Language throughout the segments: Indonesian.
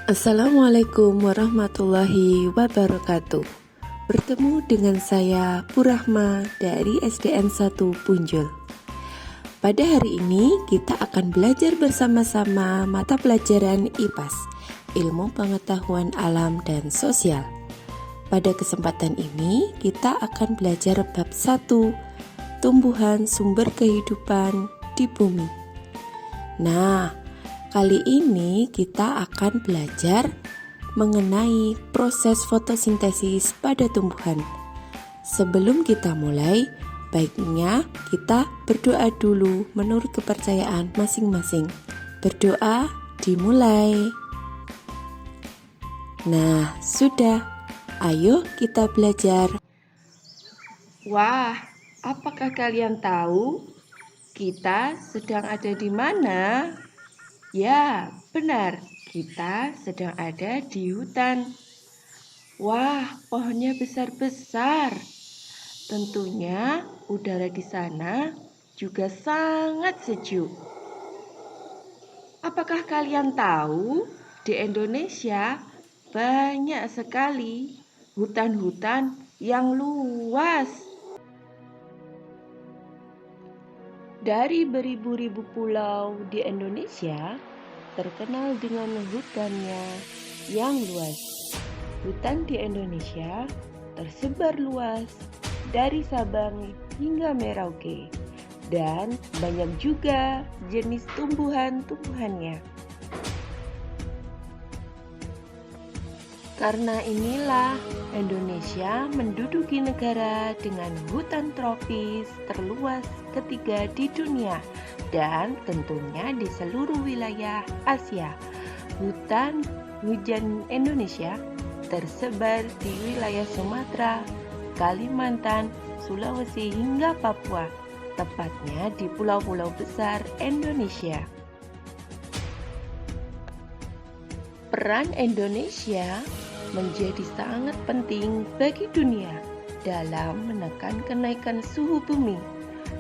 Assalamualaikum warahmatullahi wabarakatuh. Bertemu dengan saya Purahma dari SDN 1 Punjul. Pada hari ini kita akan belajar bersama-sama mata pelajaran IPAS, Ilmu Pengetahuan Alam dan Sosial. Pada kesempatan ini kita akan belajar bab 1, Tumbuhan Sumber Kehidupan di Bumi. Nah, kali ini kita akan belajar mengenai proses fotosintesis pada tumbuhan. Sebelum kita mulai, baiknya kita berdoa dulu menurut kepercayaan masing-masing. Berdoa dimulai. Nah, sudah. Ayo kita belajar. Wah, apakah kalian tahu kita sedang ada di mana? Ya, benar. Kita sedang ada di hutan. Wah, pohonnya besar-besar. Tentunya udara di sana juga sangat sejuk. Apakah kalian tahu di Indonesia banyak sekali hutan-hutan yang luas? Dari beribu-ribu pulau di Indonesia, terkenal dengan hutannya yang luas. Hutan di Indonesia tersebar luas dari Sabang hingga Merauke, dan banyak juga jenis tumbuhan-tumbuhannya. Karena inilah Indonesia menduduki negara dengan hutan tropis terluas ketiga di dunia dan tentunya di seluruh wilayah Asia. Hutan hujan Indonesia tersebar di wilayah Sumatera, Kalimantan, Sulawesi hingga Papua, tepatnya di pulau-pulau besar Indonesia. Peran Indonesia menjadi sangat penting bagi dunia dalam menekan kenaikan suhu bumi.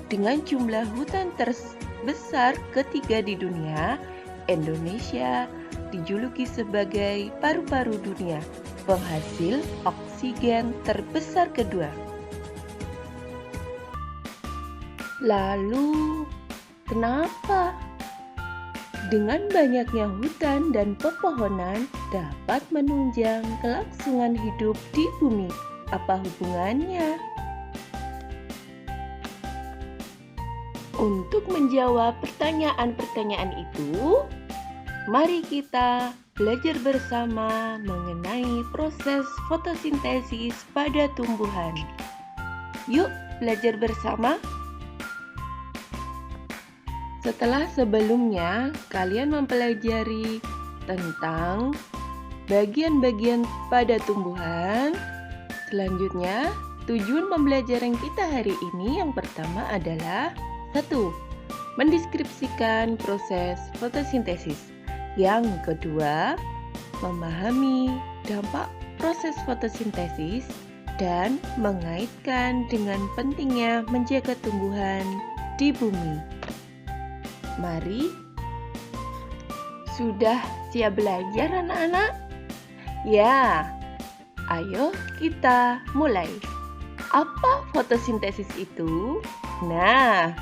Dengan jumlah hutan terbesar ketiga di dunia, Indonesia dijuluki sebagai paru-paru dunia, penghasil oksigen terbesar kedua. Lalu, kenapa? Dengan banyaknya hutan dan pepohonan dapat menunjang kelangsungan hidup di bumi. Apa hubungannya? Untuk menjawab pertanyaan-pertanyaan itu, mari kita belajar bersama mengenai proses fotosintesis pada tumbuhan. Yuk, belajar bersama. Setelah sebelumnya kalian mempelajari tentang bagian-bagian pada tumbuhan, selanjutnya tujuan pembelajaran kita hari ini yang pertama adalah 1. Mendeskripsikan proses fotosintesis. Yang kedua, memahami dampak proses fotosintesis dan mengaitkan dengan pentingnya menjaga tumbuhan di bumi. Mari, sudah siap belajar anak-anak? Ya, ayo kita mulai. Apa fotosintesis itu? Nah,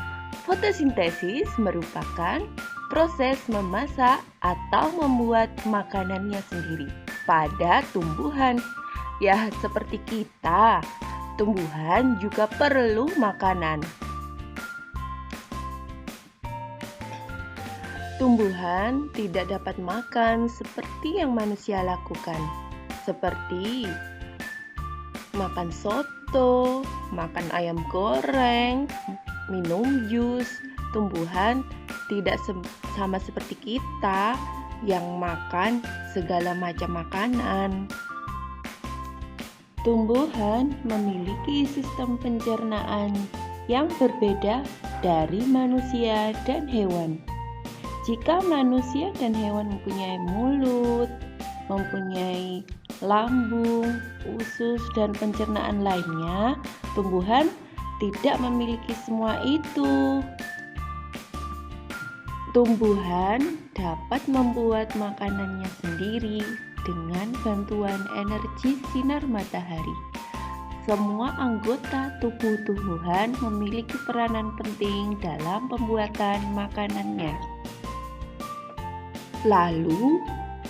fotosintesis merupakan proses memasak atau membuat makanannya sendiri pada tumbuhan. Ya, seperti kita, tumbuhan juga perlu makanan. Tumbuhan tidak dapat makan seperti yang manusia lakukan, seperti makan soto, makan ayam goreng, minum jus. Tumbuhan tidak sama seperti kita yang makan segala macam makanan. Tumbuhan memiliki sistem pencernaan yang berbeda dari manusia dan hewan. Jika manusia dan hewan mempunyai mulut, mempunyai lambung, usus, dan pencernaan lainnya, tumbuhan tidak memiliki semua itu. Tumbuhan dapat membuat makanannya sendiri dengan bantuan energi sinar matahari. Semua anggota tubuh tumbuhan memiliki peranan penting dalam pembuatan makanannya. Lalu,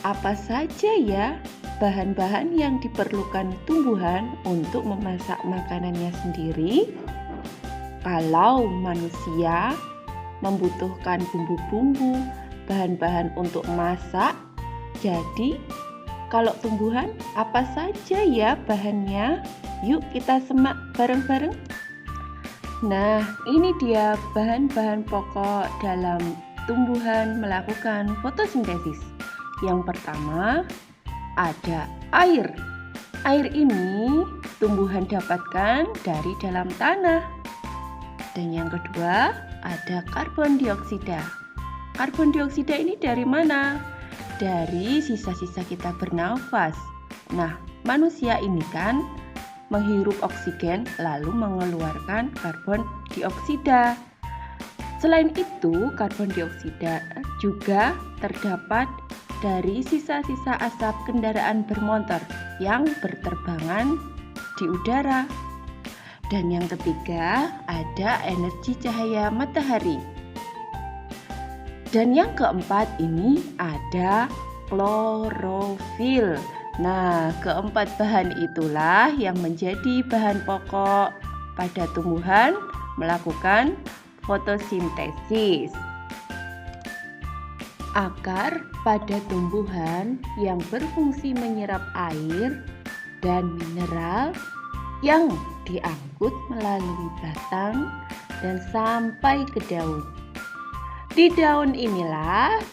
apa saja ya bahan-bahan yang diperlukan tumbuhan untuk memasak makanannya sendiri? Kalau manusia membutuhkan bumbu-bumbu, bahan-bahan untuk masak, jadi kalau tumbuhan apa saja ya bahannya? Yuk kita semak bareng-bareng. Nah, ini dia bahan-bahan pokok dalam tumbuhan melakukan fotosintesis. Yang pertama, ada air. Air ini tumbuhan dapatkan dari dalam tanah. Dan yang kedua, ada karbon dioksida. Karbon dioksida ini dari mana? Dari sisa-sisa kita bernafas. Nah, manusia ini kan menghirup oksigen lalu mengeluarkan karbon dioksida. Selain itu, karbon dioksida juga terdapat dari sisa-sisa asap kendaraan bermotor yang berterbangan di udara. Dan yang ketiga, ada energi cahaya matahari. Dan yang keempat ini ada klorofil. Nah, keempat bahan itulah yang menjadi bahan pokok pada tumbuhan melakukan fotosintesis. Akar pada tumbuhan yang berfungsi menyerap air dan mineral yang diangkut melalui batang dan sampai ke daun. Di daun inilah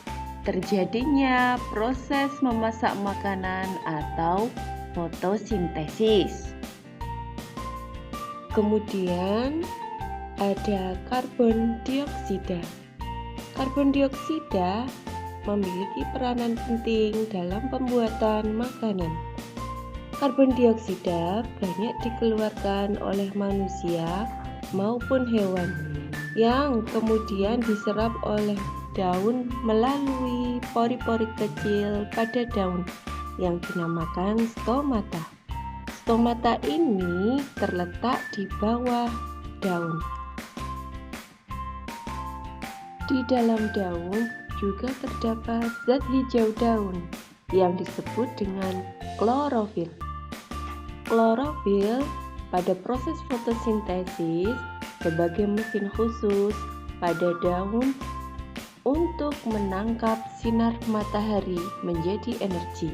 terjadinya proses memasak makanan atau fotosintesis. Kemudian ada karbon dioksida. Karbon dioksida memiliki peranan penting dalam pembuatan makanan. Karbon dioksida banyak dikeluarkan oleh manusia maupun hewan yang kemudian diserap oleh daun melalui pori-pori kecil pada daun yang dinamakan stomata. Stomata ini terletak di bawah daun. Di dalam daun juga terdapat zat hijau daun yang disebut dengan klorofil. Klorofil pada proses fotosintesis sebagai mesin khusus pada daun untuk menangkap sinar matahari menjadi energi.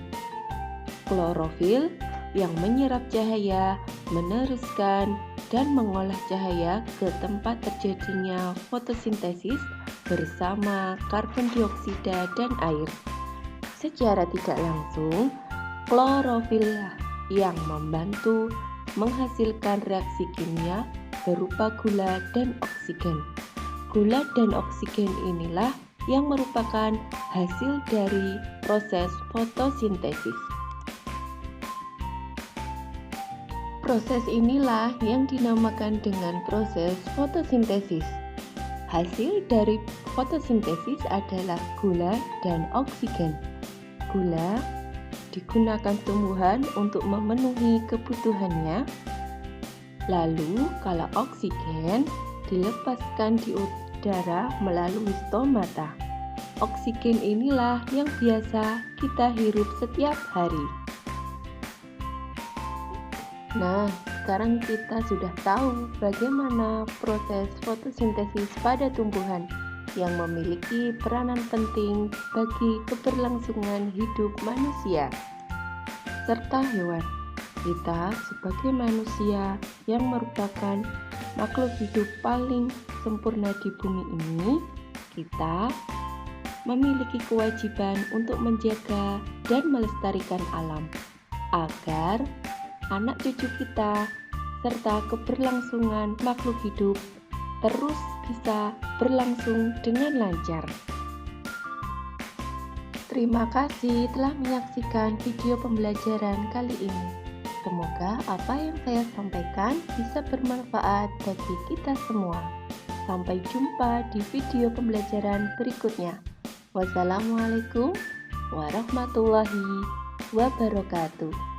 Klorofil yang menyerap cahaya, meneruskan dan mengolah cahaya ke tempat terjadinya fotosintesis bersama karbon dioksida dan air. Secara tidak langsung, klorofil yang membantu menghasilkan reaksi kimia berupa gula dan oksigen. Gula dan oksigen inilah yang merupakan hasil dari proses fotosintesis. Proses inilah yang dinamakan dengan proses fotosintesis. Hasil dari fotosintesis adalah gula dan oksigen. Gula digunakan tumbuhan untuk memenuhi kebutuhannya. Lalu, kalau oksigen dilepaskan di udara melalui stomata. Oksigen inilah yang biasa kita hirup setiap hari. Nah, sekarang kita sudah tahu bagaimana proses fotosintesis pada tumbuhan yang memiliki peranan penting bagi keberlangsungan hidup manusia serta hewan. Kita sebagai manusia yang merupakan makhluk hidup paling sempurna di bumi ini, kita memiliki kewajiban untuk menjaga dan melestarikan alam agar anak cucu kita serta keberlangsungan makhluk hidup terus bisa berlangsung dengan lancar. Terima kasih telah menyaksikan video pembelajaran kali ini. Semoga apa yang saya sampaikan bisa bermanfaat bagi kita semua. Sampai jumpa di video pembelajaran berikutnya. Wassalamualaikum warahmatullahi wabarakatuh.